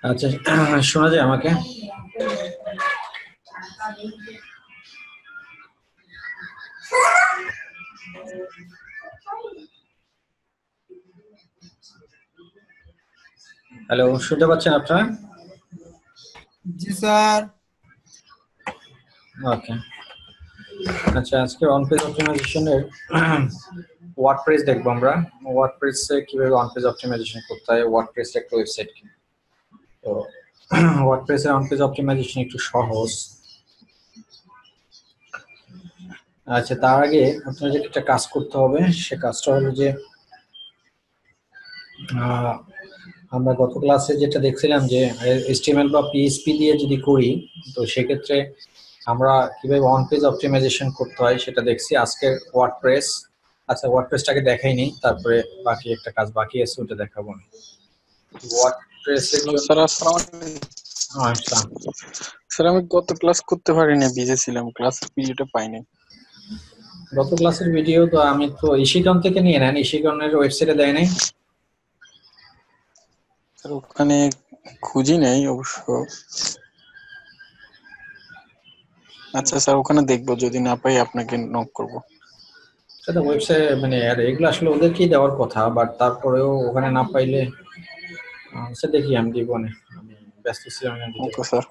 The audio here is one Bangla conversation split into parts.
আচ্ছা, শোনা যায় আমাকে? হ্যালো, শুনতে পাচ্ছেন আপনারা? জি স্যার। ওকে। আচ্ছা, আজকে অন পেজ অপটিমাইজেশনের ওয়ার্ডপ্রেস দেখবো আমরা। ওয়ার্ডপ্রেসে কিভাবে অন পেজ অপটিমাইজেশন করতে হয়। ওয়ার্ডপ্রেস একটা ওয়েবসাইট, তো ওয়ার্ডপ্রেসের অন পেজ অপটিমাইজেশন একটু সহজ। আচ্ছা, তার আগে আপনাদের একটা কাজ করতে হবে। সে কাজটা হলো যে আমরা গত ক্লাসে যেটা দেখছিলাম যে HTML বা PHP দিয়ে যদি করি, তো সেক্ষেত্রে আমরা কিভাবে অন পেজ অপটিমাইজেশন করতে হয় সেটা দেখছি। আজকে ওয়ার্ডপ্রেস, আচ্ছা ওয়ার্ডপ্রেসটাকে দেখাইনি, তারপরে বাকি একটা কাজ বাকি আছে ওটা দেখাবো। ওয়ার্ডপ্রেসের জন্য স্যার আসসালামু আলাইকুম। স্যার আমি গত ক্লাস করতে পারিনি, বিজি ছিলাম, ক্লাসের পিরিয়ডে পাইনি। গত ক্লাসের ভিডিও তো আমি তো ইশিকন থেকে নিয়ে নেন, ইশিকনের ওয়েবসাইটে দেয় নাই। স্যার ওখানে খুঁজি নাই অবশ্য। আচ্ছা স্যার, ওখানে দেখবো, যদি না পাই আপনাকে নক করবো। সেটা ওয়েবসাইট মানে এগুলো আসলে ওদেরকেই দেওয়ার কথা, বাট তারপরেও ওখানে না পাইলে আচ্ছা দেখি আমি দিব না, আমি ব্যস্ত ছিলাম না দিতে ওকে পারি। স্যার,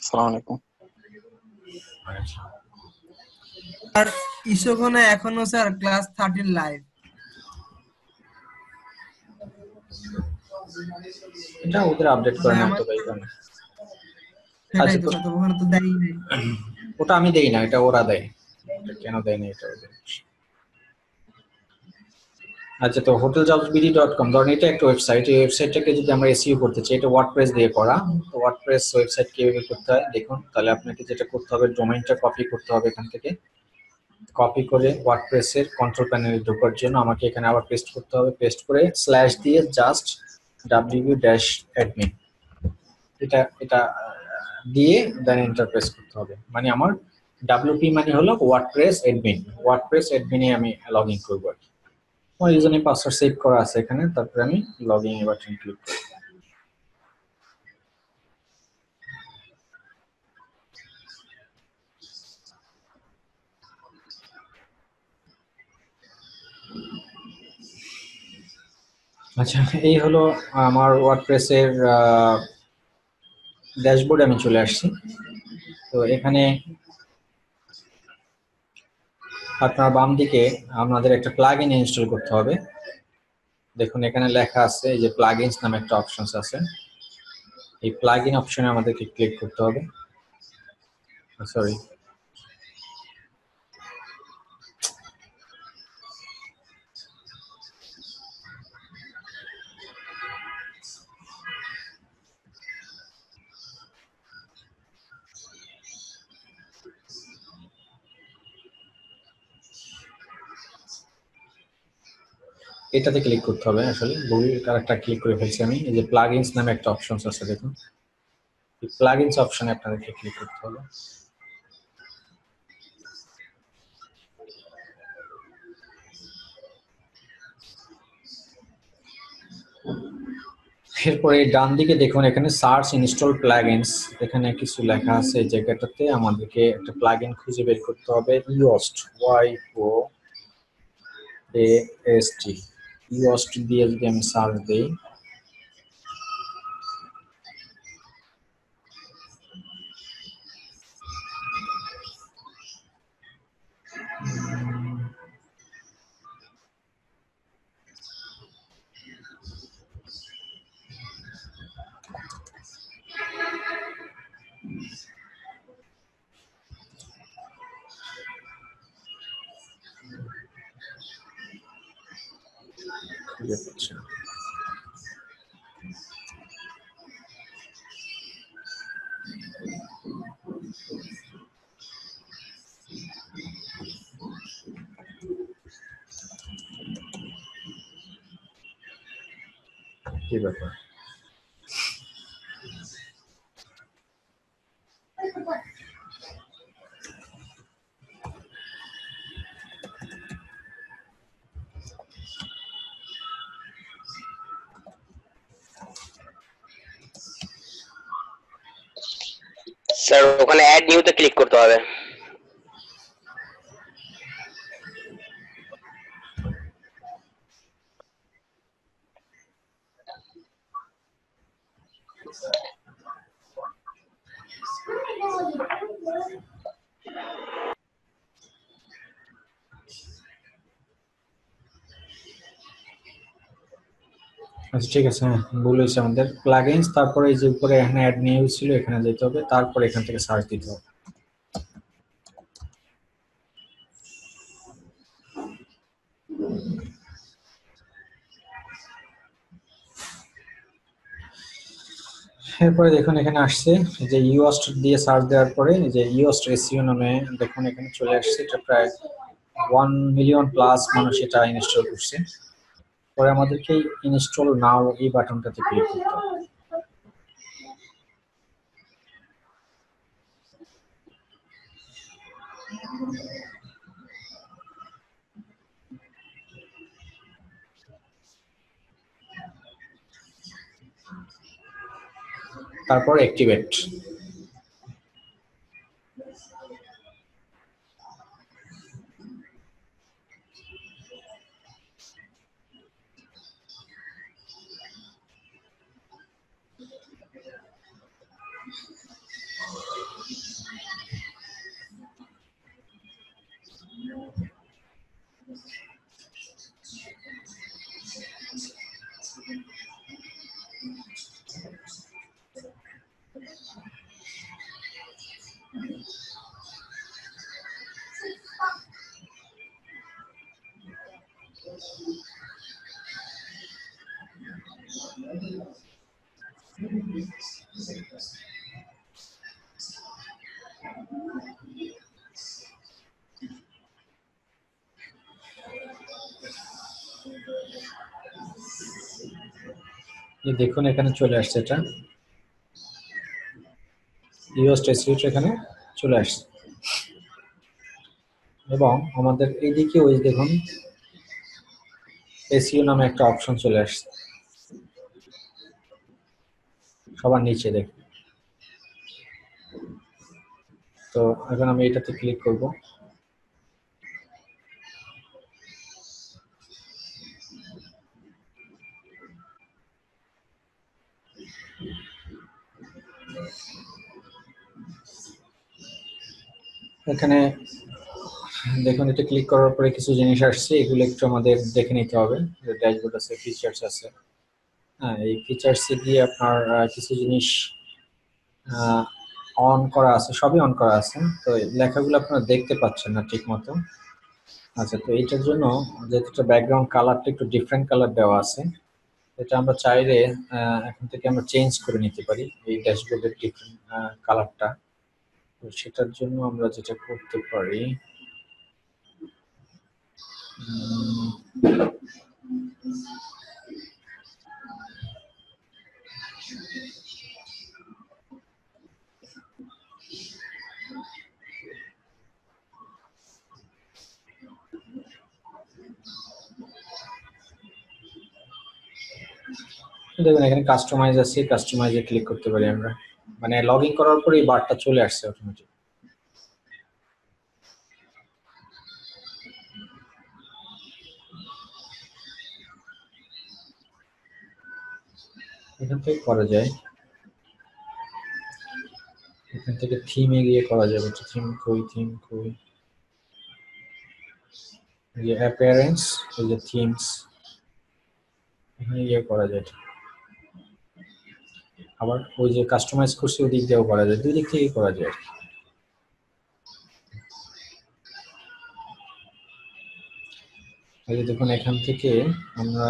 আসসালামু আলাইকুম। আচ্ছা, আর ইসোকনে এখনো স্যার ক্লাস 13 লাইভ। এটা ওদের আপডেট করে না তো, এই কারণে। সেটাই আচ্ছা, তো তো স্যার, ওখানে তো দেয়ই নাই। ওটা আমি দেই না, এটা ওরা দেয়। এটা কেন দেয় না এটা ওদের। আচ্ছা, তো hoteljobsbd.com ধরেন এটা একটা ওয়েবসাইট। এই ওয়েবসাইটটাকে যদি আমরা এসইও করতে চাই, এটা ওয়ার্ডপ্রেস দিয়ে করা। তো ওয়ার্ডপ্রেস ওয়েবসাইট কিভাবে করতে হয় দেখুন। তাহলে আপনাকে যেটা করতে হবে, ডোমেইনটা কপি করতে হবে এখান থেকে। কপি করে ওয়ার্ডপ্রেসের কন্ট্রোল প্যানেলে ঢোকার জন্য আমাকে এখানে আবার পেস্ট করতে হবে। পেস্ট করে স্ল্যাশ দিয়ে জাস্ট wp-admin এটা এটা দিয়ে দেন এন্টার প্রেস করতে হবে। মানে আমার WP মানে হলো ওয়ার্ডপ্রেস অ্যাডমিন। ওয়ার্ডপ্রেস অ্যাডমিনে আমি লগ ইন করবো আর কি। আমার ইউজার নেম পাসওয়ার্ড সেভ করা আছে এখানে, তারপরে আমি লগ ইন বাটন ক্লিক করব। আচ্ছা, এই হলো আমার ওয়ার্ডপ্রেসের ড্যাশবোর্ডে আমি চলে আসছি। তো এখানে আপনার বাম দিকে আপনাদের একটা প্লাগইন ইনস্টল করতে হবে। দেখুন এখানে লেখা আছে এই যে প্লাগইনস নামে একটা অপশন আছে। এই প্লাগইন অপশনে আমাদেরকে ক্লিক করতে হবে। সরি, এটাতে ক্লিক করতে হবে। আসলে ভুল কারেক্টটা ক্লিক করে ফেলছি আমি। এই যে প্লাগইনস নামে একটা অপশন আছে দেখুন, এই প্লাগইনস অপশনে আপনাদেরকে ক্লিক করতে হবে। এরপরে ডান দিকে দেখুন এখানে সার্চ ইনস্টল প্লাগইনস, এখানে কিছু লেখা আছে। এই জায়গাটাতে আমাদেরকে একটা প্লাগইন খুঁজে বের করতে হবে। ইওস্ট, YOAST, ইওস্ট দিয়ে যদি আমি সার্চ দিই, খুঁজে পাচ্ছি না। কি ব্যাপার? স্যার ওখানে অ্যাড নিউতে ক্লিক করতে হবে। আচ্ছা ঠিক আছে, হ্যাঁ ভুল হয়েছে আমাদের। প্লাগইনস, তারপরে এই যে উপরে এখানে অ্যাড নিউ ছিল, এখানে যেতে হবে, তারপরে এখান থেকে সার্চ দিতে হবে। এরপরে দেখুন এখানে আসছে যে ইউএসটি দিয়ে সার্চ দেওয়ার পরে যে ইউএসটি এসইও নামে দেখুন এখানে চলে আসছে। এটা প্রায় 1 মিলিয়ন প্লাস মানুষ এটা ইনস্টল করছে। পরে আমাদেরকে ইনস্টল নাও এই বাটনটাতে ক্লিক করতে হবে। তারপর অ্যাক্টিভেট। দেখুন এখানে চলে আসছে, এটা ইউএসটি সুইচ এখানে চলে আসছে। এবং আমাদের এইদিকে ওই দেখুন এসইও নামে একটা অপশন চলে আসছে সবার নিচে দেখুন। তো এখন আমি এটাতে ক্লিক করব। এখানে দেখুন এটা ক্লিক করার পরে কিছু জিনিস আসছে, এগুলো একটু আমাদের দেখে নিতে হবে। ড্যাশবোর্ড আছে, ফিচার্স আছে, হ্যাঁ এই ফিচার্সে গিয়ে আপনার কিছু জিনিস অন করা আছে, সবই অন করা আছে। তো এই লেখাগুলো আপনারা দেখতে পাচ্ছেন না ঠিক মতো। আচ্ছা, তো এইটার জন্য যেটা ব্যাকগ্রাউন্ড কালারটা একটু ডিফারেন্ট কালার দেওয়া আছে, এটা আমরা চাইলে এখন থেকে আমরা চেঞ্জ করে নিতে পারি এই ড্যাশবোর্ডের ডিফারেন্ট কালারটা। তো সেটার জন্য আমরা যেটা করতে পারি, দেখুন এখানে কাস্টমাইজ আছে, কাস্টমাইজে ক্লিক করতে পারি আমরা। মানে লগ ইন করার পরে এই বারটা চলে আসছে অটোমেটিক। এখান থেকে করা যায়, এখান থেকে থিমে গিয়ে করা যাবে। থিম কই, থিম কই, এই যে অ্যাপিয়ারেন্স, এই যে থিমস, এখানে গিয়ে করা যায়। আবার ওই যে কাস্টমাইজ করছে ওই দিক দিয়েও করা যায়, দুই দিক থেকেই করা যায়। এই যে দেখুন এখান থেকে আমরা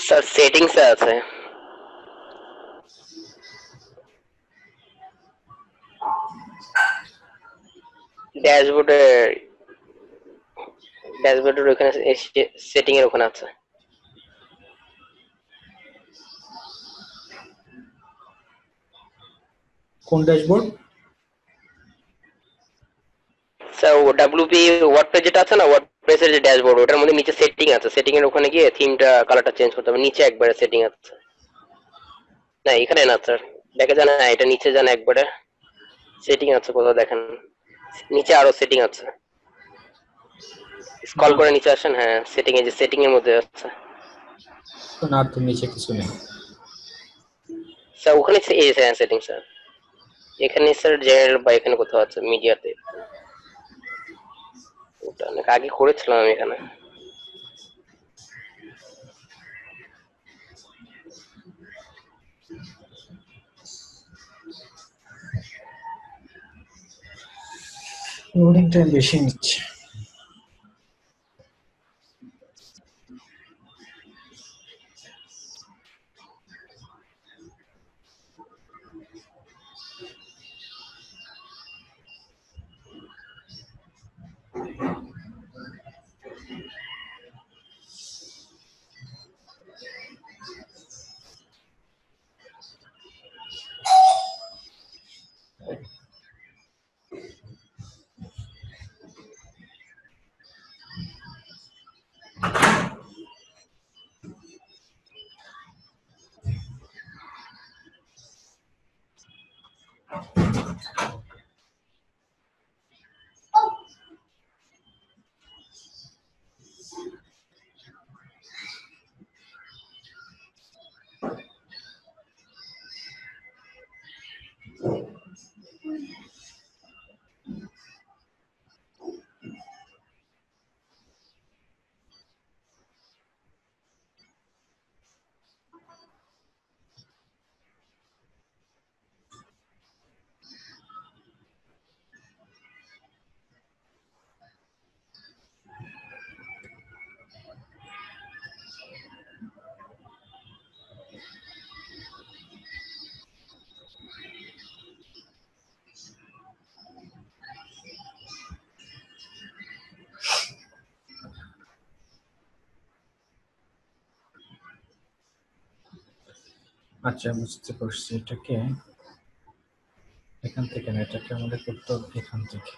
স্যার সেটিংসে আছে। ড্যাশবোর্ডের ওখানে সেটিং এর ওখানে আছে। কোন ড্যাশবোর্ড? স্যার ও ডাব্লিউপি ওয়ার্ডপ্রেস যেটা আছে না, ওয়ার্ডপ্রেসের যে ড্যাশবোর্ড, ওটার মধ্যে নিচে সেটিং আছে, সেটিং এর ওখানে গিয়ে থিমটা কালারটা চেঞ্জ করতে হবে, নিচে একবারে সেটিং আছে। না এখানে না স্যার, দেখে যান না, এটা নিচে যান একবারে, সেটিং আছে কোথাও দেখেন, নিচে আরো সেটিং আছে, স্ক্রল করে নিচে আসেন, হ্যাঁ সেটিং, এই যে সেটিং এর মধ্যে আছে না, তো নিচে কিছু নেই। স্যার, ওখানে এই সেটিং স্যার, এখানে স্যার জেনারেল বা এখানে কোথাও আছে মিডিয়াতে, ওটা অনেক আগে করেছিলাম আমি এখানে। লোডিং টাইম বেশি নিচ্ছে। আচ্ছা, বুঝতে পারছি। এটাকে এখান থেকে না, এটাকে আমাদের করতে হবে এখান থেকে।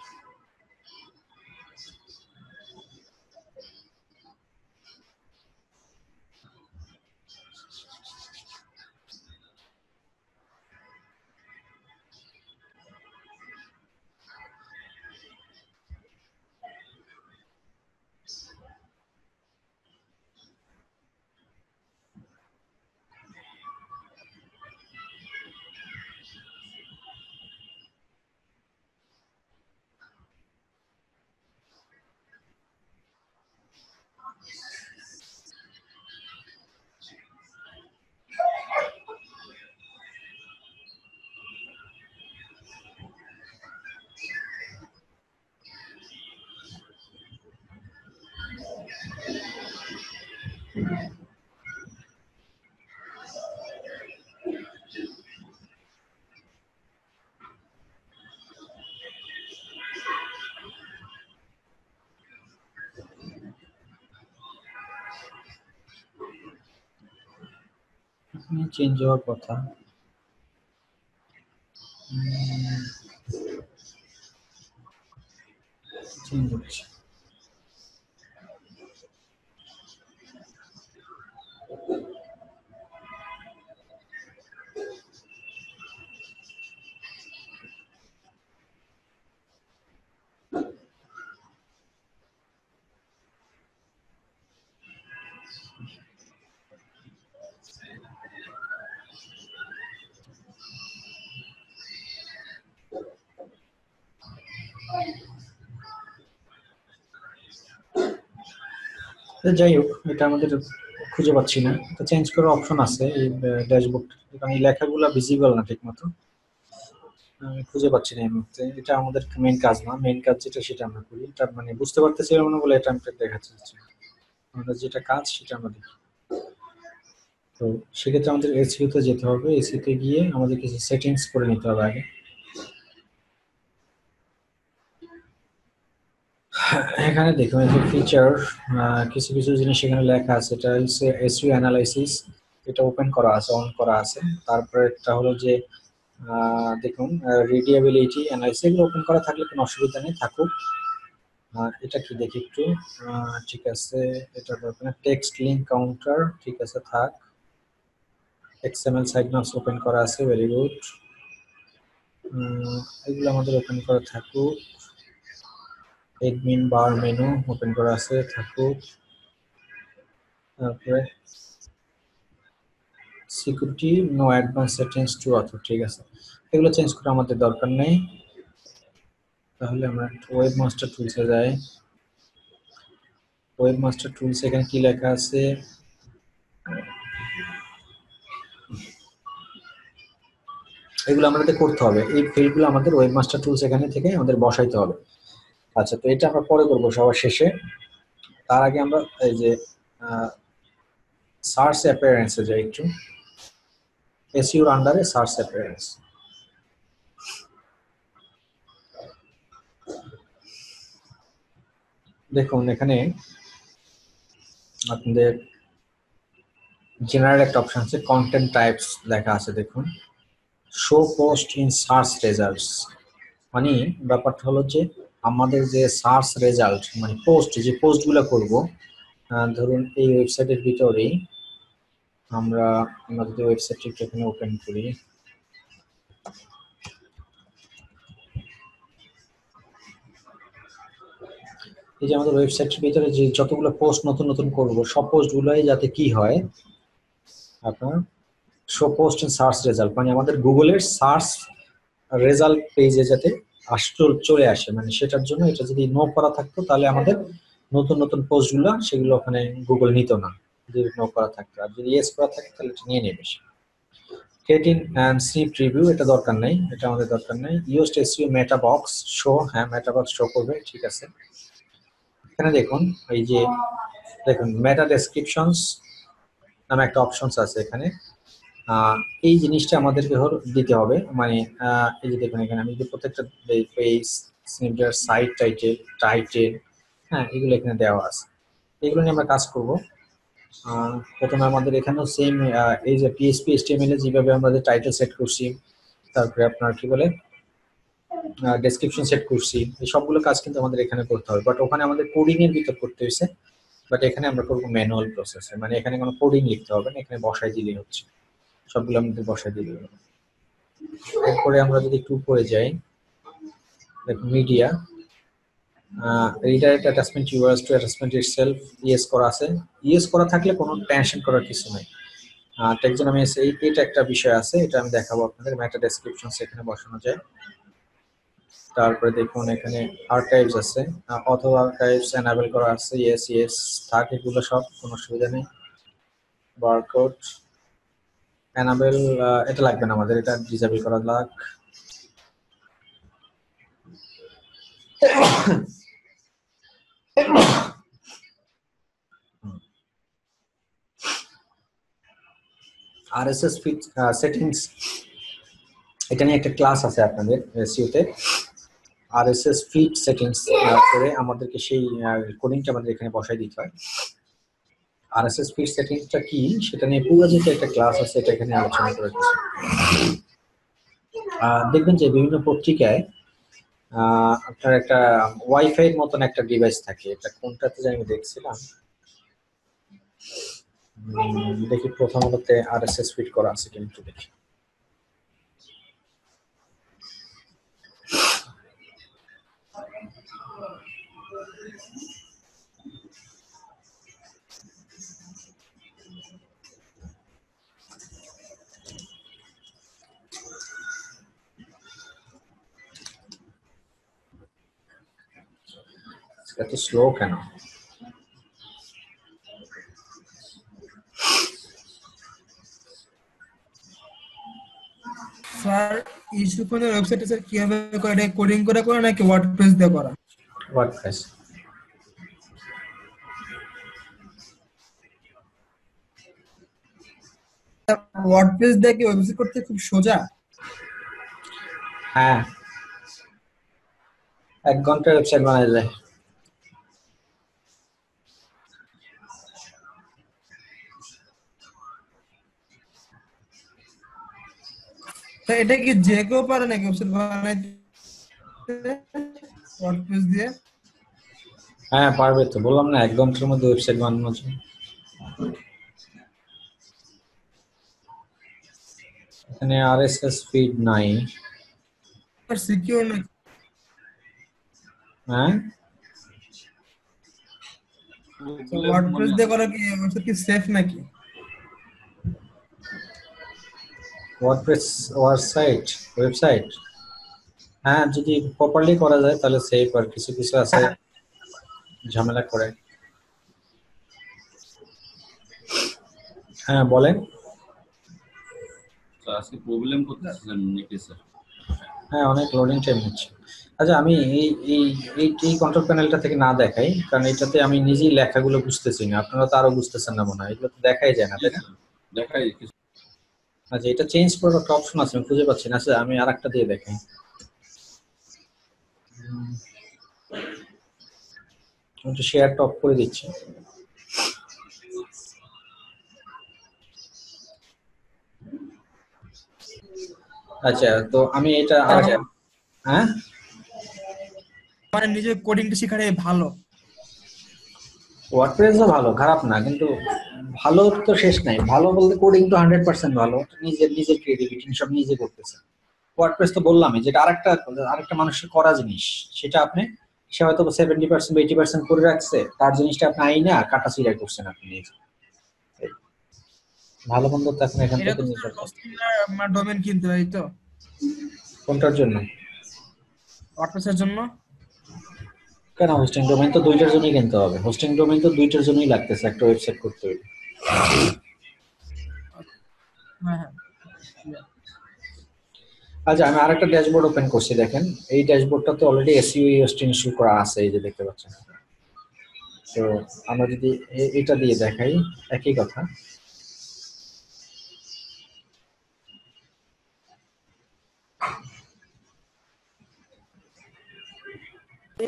চেঞ্জ হওয়ার কথা। চেঞ্জ হচ্ছে। যাই হোক, এটা আমাদের খুঁজে পাচ্ছি না। এটা চেঞ্জ করার অপশন আছে এই ড্যাশবোর্ড, কারণ এই লেখাগুলো ভিজিবল না ঠিক মতো, আমি খুঁজে পাচ্ছি না এই মুহূর্তে। এটা আমাদের মেইন কাজ না, মেইন কাজ যেটা সেটা আমরা করি। তার মানে বুঝতে পারতেছি না বলে এটা আমাকে দেখাচ্ছে। আমাদের যেটা কাজ সেটা আমরা দেখি। তো সেক্ষেত্রে আমাদের এসইও তে যেতে হবে। এসইও তে গিয়ে আমাদের কিছু সেটিংস করে নিতে হবে আগে। এখানে দেখুন, এই যে ফিচার, কিছু কিছু জিনিস এখানে লেখা আছে। এটা হচ্ছে এসইও অ্যানালাইসিস, এটা ওপেন করা আছে, অন করা আছে। তারপরে একটা হলো যে দেখুন রিডিয়েবিলিটি অ্যানালাইসিস এগুলো ওপেন করা থাকলে কোনো অসুবিধা নেই, থাকুক। এটা কি দেখি একটু, ঠিক আছে, এটা দরকার না। টেক্সট লিঙ্ক কাউন্টার, ঠিক আছে, থাক। এক্সএমএল সাইড মার্কস ওপেন করা আছে, ভেরি গুড। এগুলো আমাদের ওপেন করা থাকুক। এডমিন বার মেনু ওপেন করা আছে, থাকুক। তারপরে security no advance settings to author, ঠিক আছে, এগুলো চেঞ্জ করা আমাদের দরকার নেই। তাহলে আমরা ওয়েব মাস্টার টুলসে যাই। ওয়েব মাস্টার টুলস এখানে কি লেখা আছে, এগুলো আমাদের করতে হবে, এই ফিল্ডগুলো আমাদের ওয়েব মাস্টার টুলস এখানে থেকে আমাদের বসাইতে হবে। আচ্ছা, তো এটা আমরা পরে করবো সবার শেষে। তার আগে আমরা এই যে সার্চ অ্যাপিয়ারেন্সে যাই একটু, এসইওর আন্ডারে সার্চ অ্যাপিয়ারেন্স। দেখুন এখানে আপনাদের জেনারেল একটা অপশন আছে, কন্টেন্ট টাইপস লেখা আছে, দেখুন show post in search results. মানে ব্যাপারটা হলো যে আমাদের যে সার্চ রেজাল্ট মানে পোস্ট, যে পোস্টগুলো করব, ধরুন এই ওয়েবসাইটের ভিতরেই আমরা যদি ওয়েবসাইটটি এখানে ওপেন করি, এই যে আমাদের ওয়েবসাইটের ভিতরে যে যতগুলো পোস্ট নতুন নতুন করব, সব পোস্টগুলোই যাতে কি হয় আপনার show post in search result, মানে আমাদের গুগলের সার্চ রেজাল্ট পেজে যাতে চলে আসে, মানে সেটার জন্য এটা যদি নো করা থাকতো তাহলে আমাদের নতুন নতুন পোস্টগুলো সেগুলো ওখানে গুগল নিত না, যদি নো করা থাকতো। আর যদি ইয়েস করা থাকে তাহলে এটা নিয়ে নেবে। ক্রিয়েটিং অ্যান্ড স্নিপ রিভিউ এটা দরকার নেই, এটা আমাদের দরকার নেই। ইউজড এসইও মেটা বক্স শো, হ্যাঁ মেটা বক্স শো করবে, ঠিক আছে। এখানে দেখুন এই যে দেখুন মেটা ডেসক্রিপশনস নামে একটা অপশনস আছে এখানে। এই জিনিসটা আমাদেরকে দিতে হবে, মানে এই যে দেখুন এখানে আমি যদি প্রত্যেকটা পেজ, স্নিপটার, সাইট টাইটেল, হ্যাঁ এগুলো এখানে দেওয়া আছে, এগুলো নিয়ে আমরা কাজ করব। প্রথমে আমাদের এখানেও সেম এই যে পিএইচপি এইচটিএমএল এ যেভাবে আমরা টাইটেল সেট করছি, তারপরে আপনার কি বলে ডেসক্রিপশন সেট করছি, এই সবগুলো কাজ কিন্তু আমাদের এখানে করতে হবে, বাট ওখানে আমাদের কোডিং এর ভিতর করতে হয়েছে, বাট এখানে আমরা করবো ম্যানুয়াল প্রসেসে, মানে এখানে কোনো কোডিং লিখতে হবে না, এখানে বসাই দিলেই হচ্ছে, সবগুলো আমাদের বসাই দিলেই হবে। এরপরে আমরা যদি একটু উপরে যাই, দেখুন media redirect attachment URLs to attachment itself, yes করা আছে, ইয়েস করা থাকলে কোনো টেনশন করার কিছু নাই। টেক্সোনমিস এটা একটা বিষয় আছে, এটা আমি দেখাবো আপনাদের। মেটা ডেসক্রিপশন এখানে বসানো যায়। তারপরে দেখুন এখানে আর্কাইভস আছে, অথবা আর্কাইভস এনাবেল করা আছে, ইয়েস ইয়েস থাক, এগুলো সব কোনো অসুবিধা নেই। বারকোড এনাবেল এটা লাগবে না আমাদের, এটা ডিসেবল করা লাগ। আরএসএস ফিট সেটিংস, এটা নিয়ে একটা ক্লাস আছে আপনাদের এসইওতে। আরএসএস ফিট সেটিংস করে আমাদেরকে সেই কোডিংটা আমাদের এখানে বসাই দিতে হয়। আরএসএস ফিট সেটিংসটা কি সেটা নিয়ে পুরো যে একটা ক্লাস আছে, এটা এখানে আলোচনা করে দিচ্ছি। দেখবেন যে বিভিন্ন পত্রিকায় আপনার একটা ওয়াইফাই এর মতন একটা ডিভাইস থাকে, এটা কোনটাতে জানি আমি দেখছিলাম, দেখি প্রথমতে আরএসএস ফিট করা আছে কিন্তু দেখি। এত স্লো কেন? স্যার ইস্যু কোন ওয়েবসাইটে স্যার কিভাবে করে, এটা কোডিং করে করে নাকি ওয়ার্ডপ্রেস দিয়ে করা? ওয়ার্ডপ্রেস। ওয়ার্ডপ্রেস দিয়ে কি ওয়েবসাইট করতে খুব সোজা? হ্যাঁ, 1 ঘন্টার ওয়েবসাইট বানানো যায়। তো এটা কি যে কেউ পারে নাকি ওয়েবসাইট বানাইতে ওয়ার্ডপ্রেস দিয়ে? হ্যাঁ পারবে তো, বললাম না 1 ঘন্টার মধ্যে ওয়েবসাইট বানানোর জন্য। এখানে আরএসএস ফিড নাই। আর সিকিউর নাকি? হ্যাঁ ওয়ার্ডপ্রেস দিয়ে করা কি ওয়েবসাইট কি সেফ নাকি? ওয়ার্ডপ্রেস ওয়েবসাইট, হ্যাঁ যদি প্রপারলি করা যায় তাহলে সেফ, আর কিছু কিছু আছে ঝামেলা করে। হ্যাঁ বলেন। আজকে প্রবলেম করতেছেন নাকি স্যার? হ্যাঁ অনেক লোডিং টাইম হচ্ছে। আচ্ছা আমি এই এই এই এই কন্ট্রোল প্যানেলটা থেকে না দেখাই, কারণ এটাতে আমি নিজেই লেখাগুলো বুঝতেছি না, আপনারা তো আরো বুঝতেছেন না মনে হয়, এগুলো তো দেখাই যায় না তাই না? দেখাই আচ্ছা এটা চেঞ্জ করার একটা অপশন আছে, আমি খুঁজে পাচ্ছি না। আচ্ছা আমি আরেকটা দিয়ে দেখাই। আমি একটু শেয়ারটা অফ করে দিচ্ছি। আচ্ছা তো আমি এটা আচ্ছা হ্যাঁ মানে নিজে কোডিংটা শেখাটাই ভালো। ওয়ার্ডপ্রেসও ভালো, খারাপ না, কিন্তু ভালো তো শেষ নাই। ভালো বলতে কোডিং তো 100% ভালো, নিজের নিজের ক্রিয়েটিভিটি সব নিজে করতেছে। ওয়ার্ডপ্রেস তো বললামই, যেটা আরেকটা মানুষের করা জিনিস, সেটা আপনি সে হয়তো 70% বা 80% করে রাখছে, তার জিনিসটা আপনি আইনা কাটাছিড়া করছেন আপনি নিজে। ভালো মন্দ তো এখন এখান এটা থেকে তো নিতে পারবেন। আমার ডোমেন কিনতে হয় তো কোনটার জন্য? ওয়ার্ডপ্রেসের জন্য। কেন হোস্টিং ডোমেইন তো দুইটার জন্যই কিনতে হবে, হোস্টিং ডোমেইন তো দুইটার জন্যই লাগতেছে একটা ওয়েবসাইট করতে হলে। হ্যাঁ হ্যাঁ আচ্ছা আমি আরেকটা ড্যাশবোর্ড ওপেন করছি, দেখেন এই ড্যাশবোর্ডটা তো অলরেডি এসইও হোস্টিং ইস্যু করা আছে, এই যে দেখতে পাচ্ছেন। তো আমরা যদি এটা দিয়ে দেখাই একই কথা।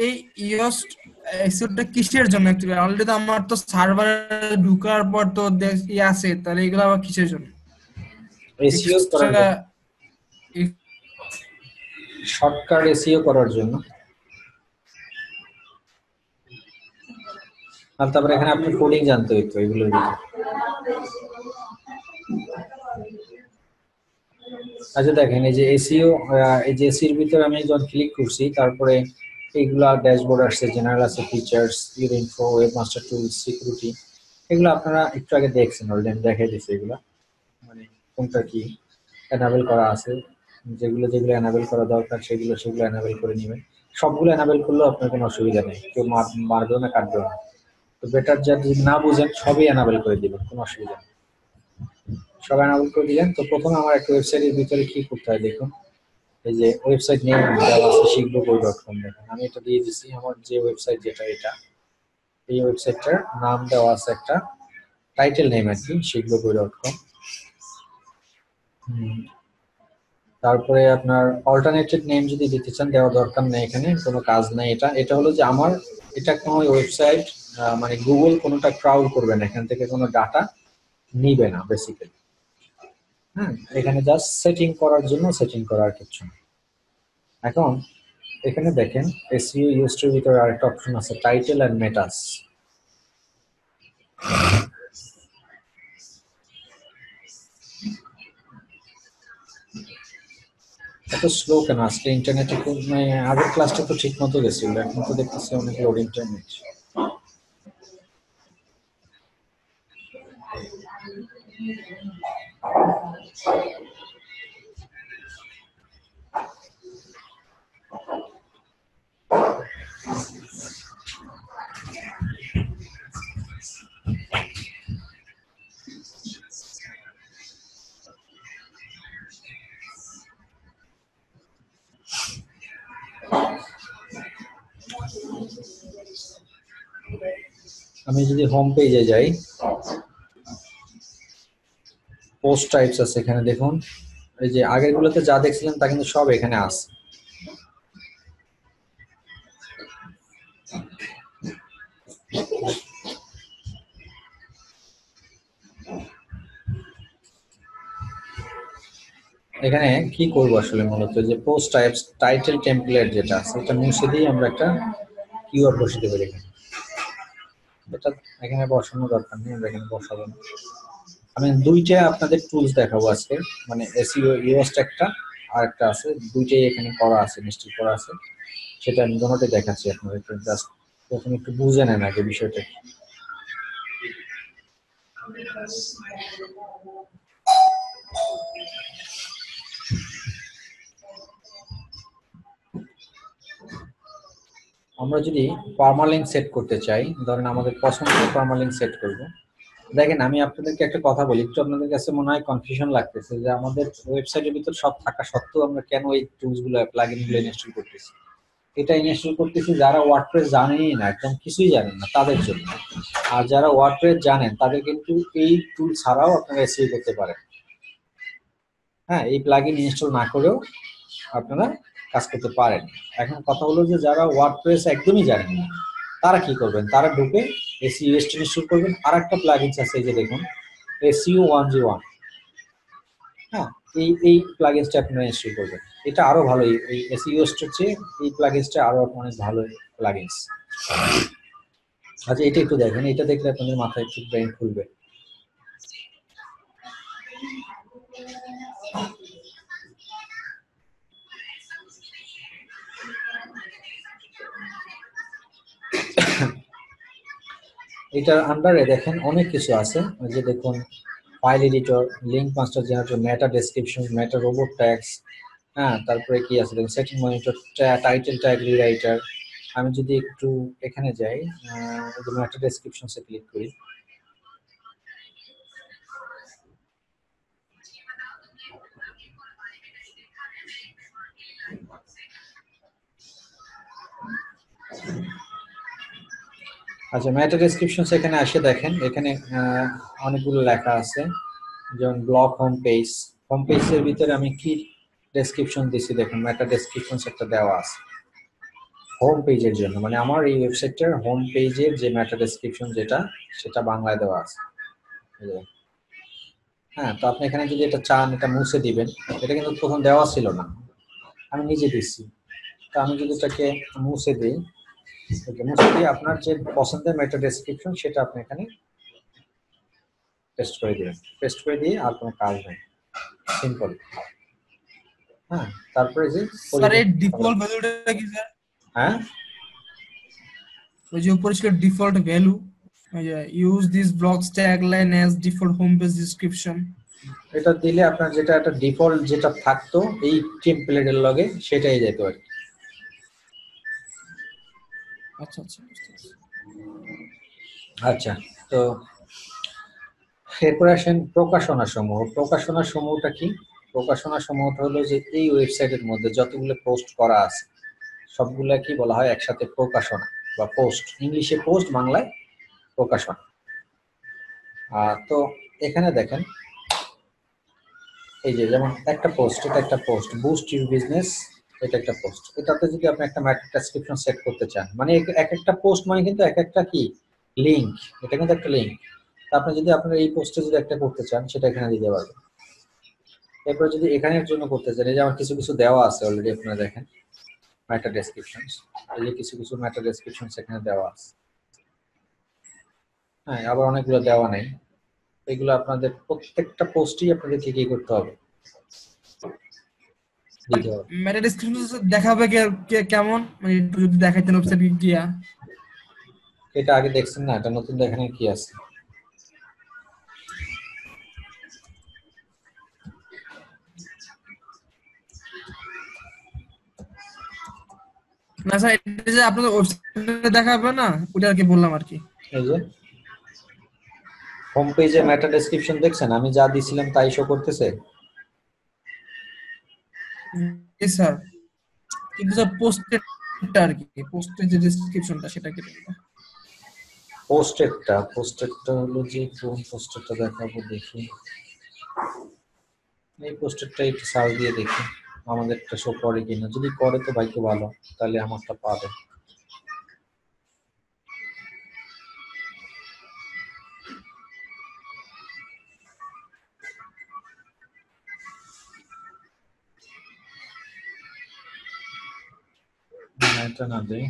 এই ইয়োস্ট এসিওটা কিসের জন্য অ্যাকচুয়ালি? অলরেডি তো আমার তো সার্ভারে ঢোকার পর তো আছে, তাহলে এগুলো আবার কিসের জন্য? এসইও করার জন্য, শর্টকাট এসইও করার জন্য। আর তারপরে এখানে আপনি কোডিং জানতে হইতো এগুলোর ভিতরে। আচ্ছা দেখেন এই যে এসইও, এই যে এসির ভিতরে আমি যখন ক্লিক করছি তারপরে এইগুলা ড্যাশবোর্ড আসছে, জেনারেল আছে, features, your info, web master tools, security, এগুলো আপনারা একটু আগে দেখছেন অলরেডি, আমি দেখাই দিচ্ছি এগুলা মানে কোনটা কি এনাবেল করা আছে। যেগুলো যেগুলো এনাবেল করা দরকার সেগুলো এনাবেল করে নেবেন। সবগুলো এনাবেল করলেও আপনার কোনো অসুবিধা নেই, কেউ মারবেও না কাটবেও না। তো বেটার যা যদি না বুঝেন সবই এনাবেল করে দিবেন, কোনো অসুবিধা নেই। সব এনাবেল করে দিলেন। তো প্রথমে আমার একটা ওয়েবসাইটের ভিতরে কি করতে হয় দেখুন, এই যে ওয়েবসাইট নেম দেওয়া আছে শিখবো.com, দেখেন আমি এটা দিয়ে দিচ্ছি। আমার যে ওয়েবসাইট যেটা এটা, এই ওয়েবসাইটটার নাম দেওয়া আছে একটা টাইটেল নেম আর কি, শিখবো.com। তারপরে আপনার অল্টারনেটিভ নেম যদি দিতে চান দেওয়ার দরকার নেই, এখানে কোনো কাজ নেই। এটা হলো যে আমার এটা কোনো ওয়েবসাইট মানে গুগল কোনোটা ক্রাউড করবে না, এখান থেকে কোনো ডাটা নিবে না বেসিক্যালি। হ্যাঁ এখানে জাস্ট সেটিং করার জন্য সেটিং করার কিছু না। এখন এখানে দেখেন এসইও ইউজড-এর ভিতরে আরেকটা অপশন আছে, টাইটেল এন্ড মেটাস। এত স্লো কেন আজকে ইন্টারনেটে? মানে আগের ক্লাসটা তো ঠিক মতো গেছিল, এখন তো দেখতেছি অনেক লোডিং টাইম হচ্ছে। আমি যদি হোম পেজে যাই, পোস্ট টাইপস আছে এখানে দেখুন, এই যে আগের গুলোতে যা দেখছিলেন তা কিন্তু সব এখানে আছে। এখানে কি করব আসলে মূলত যে পোস্ট টাইপস টাইটেল টেমপ্লেট যেটা আছে এটা মুছে দিয়ে আমরা একটা কিওয়ার্ড বসাতে পারি এখানে। এটা এখানে বসানোর দরকার নেই, আমরা এখানে বসাবো না। আমি দুইটা আপনাদের টুলস দেখাবো আজকে, মানে এসইও ইওস্ট একটা আর একটা আছে, দুইটাই এখানে করা আছে, ইনস্টল করা আছে। সেটা আমি দুটোতে দেখাচ্ছি আপনাদের, একটু জাস্ট প্রথমে একটু বুঝে নেন আগে বিষয়টা কি। আমরা যদি পার্মালিঙ্ক সেট করতে চাই, ধরেন আমাদের পছন্দের পার্মালিঙ্ক সেট করব। দেখেন আমি আপনাদেরকে একটা কথা বলি, একটু আপনাদের কাছে মনে হয় কনফিউশন লাগতেছে যে আমাদের ওয়েবসাইটের ভিতর সব থাকা সত্ত্বেও আমরা কেন এই টুলস গুলো প্লাগইন গুলো ইনস্টল করতেছি। এটা ইনস্টল করতেছি যারা ওয়ার্ডপ্রেস জানেনই না, একদম কিছুই জানেন না তাদের জন্য। আর যারা ওয়ার্ডপ্রেস জানেন তাদের কিন্তু এই টুল ছাড়াও আপনারা এসইও করতে পারেন। হ্যাঁ, এই প্লাগইন ইনস্টল না করেও আপনারা কাজ করতে পারেন। এখন কথা হলো যে যারা ওয়ার্ডপ্রেস একদমই জানেন না তারা কি করবেন, তারা ঢুকে এসইও ইনস্টল করবেন। আর একটা প্লাগইনস আছে, এই যে দেখুন এসইও 1G1। হ্যাঁ, এই প্লাগইনসটা আপনারা ইনস্টল করবেন। এটা আরো ভালো, এই এসইও এর চেয়ে এই প্লাগইনসটা আরো অনেক ভালো প্লাগইনস। আচ্ছা, এটা একটু দেখেন, এটা দেখলে আপনাদের মাথায় একটু ব্রেন খুলবে। এটার আন্ডারে দেখেন অনেক কিছু আছে, ওই যে দেখুন file editor, link master generator, meta description, meta robot tags. হ্যাঁ, তারপরে কি আছে দেখুন setting monitor, title tag rewriter. আমি যদি একটু এখানে যাই, মেটা ডেসক্রিপশনসে ক্লিক করি, আচ্ছা মেটা ডেসক্রিপশনস এখানে আসে দেখেন, এখানে অনেকগুলো লেখা আছে, যেমন ব্লগ হোম পেজ। হোম পেজের ভিতরে আমি কি ডেসক্রিপশন দিছি দেখুন, মেটা ডেসক্রিপশনস একটা দেওয়া আছে হোম পেজের জন্য, মানে আমার এই ওয়েবসাইটটার হোম পেজের যে মেটা ডেসক্রিপশন যেটা, সেটা বাংলায় দেওয়া আছে। হ্যাঁ, তো আপনি এখানে যদি এটা চান এটা মুছে দিবেন, এটা কিন্তু প্রথম দেওয়া ছিল না, আমি নিজে দিচ্ছি। তো আমি যদি এটাকে মুছে দিই, মুছে দিয়ে আপনার যে পছন্দের মেটা ডেসক্রিপশন সেটা আপনি এখানে পেস্ট করে দিবেন। পেস্ট করে দিয়ে আর কোনো কাজ নেই, সিম্পল। হ্যাঁ, তারপরে যে স্যার এই ডিফল্ট ভ্যালুটা কি স্যার? হ্যাঁ, ওই যে উপরে ছিল ডিফল্ট ভ্যালু, ওই যে use this blocks tagline as default home page description. এটা দিলে আপনার যেটা একটা ডিফল্ট যেটা থাকতো এই টেমপ্লেটের লগে সেটাই যেত আর কি। আচ্ছা আচ্ছা, বুঝতে পারছি। আচ্ছা, তো এরপরে আসেন প্রকাশনা সমূহ। প্রকাশনা সমূহটা কি? প্রকাশনা সমূহটা হলো যে এই ওয়েবসাইটের মধ্যে যতগুলো পোস্ট করা আছে সবগুলা কি বলা হয় একসাথে প্রকাশনা বা পোস্ট। ইংলিশে পোস্ট, বাংলায় প্রকাশনা। তো এখানে দেখেন এই যে যেমন একটা পোস্ট, এটা একটা পোস্ট, বুস্ট ইউর বিজনেস, এটা একটা পোস্ট। এটাতে যদি আপনি একটা মেটা ডেসক্রিপশন সেট করতে চান, মানে এক একটা পোস্ট মানে কিন্তু এক একটা কি লিংক, এটা কিন্তু একটা লিংক। আপনি যদি আপনার এই পোস্টে যদি একটা করতে চান সেটা এখানে দিতে পারবেন। এরপর যদি এখানের জন্য করতে চান, এই যে আমার কিছু কিছু দেওয়া আছে অলরেডি, আপনারা দেখেন মেটা ডেসক্রিপশনস, এই যে কিছু কিছু মেটা ডেসক্রিপশনস এখানে দেওয়া আছে। হ্যাঁ, আবার অনেকগুলো দেওয়া নেই। এগুলো আপনাদের প্রত্যেকটা পোস্টই আপনাদের কি করতে হবে, দিতে হবে। মেটা ডেসক্রিপশন দেখাবে কেমন, মানে একটু যদি দেখাইতেন ওয়েবসাইটে গিয়া। এটা আগে দেখছেন না, এটা নতুন দেখানোর কি আছে? না স্যার, এটা যে আপনাদের ওয়েবসাইটে দেখাবে না, ওটা আর কি বললাম আর কি। এই যে হোম পেজে মেটা ডেসক্রিপশন দেখছেন, আমি যা দিছিলাম তাই শো করতেছে। জি স্যার, কিন্তু স্যার পোস্টেডটা আর কি, পোস্টের যে ডেসক্রিপশনটা সেটা কি বলবো? পোস্টেডটা হলো যে কোন পোস্টেডটা দেখাবো দেখি, এই পোস্টেডটা একটু সার্চ দিয়ে দেখি আমাদেরটা শো করে কিনা। যদি করে তো ভাই খুব ভালো, তাহলে আমারটা পাবে। এটা না দেই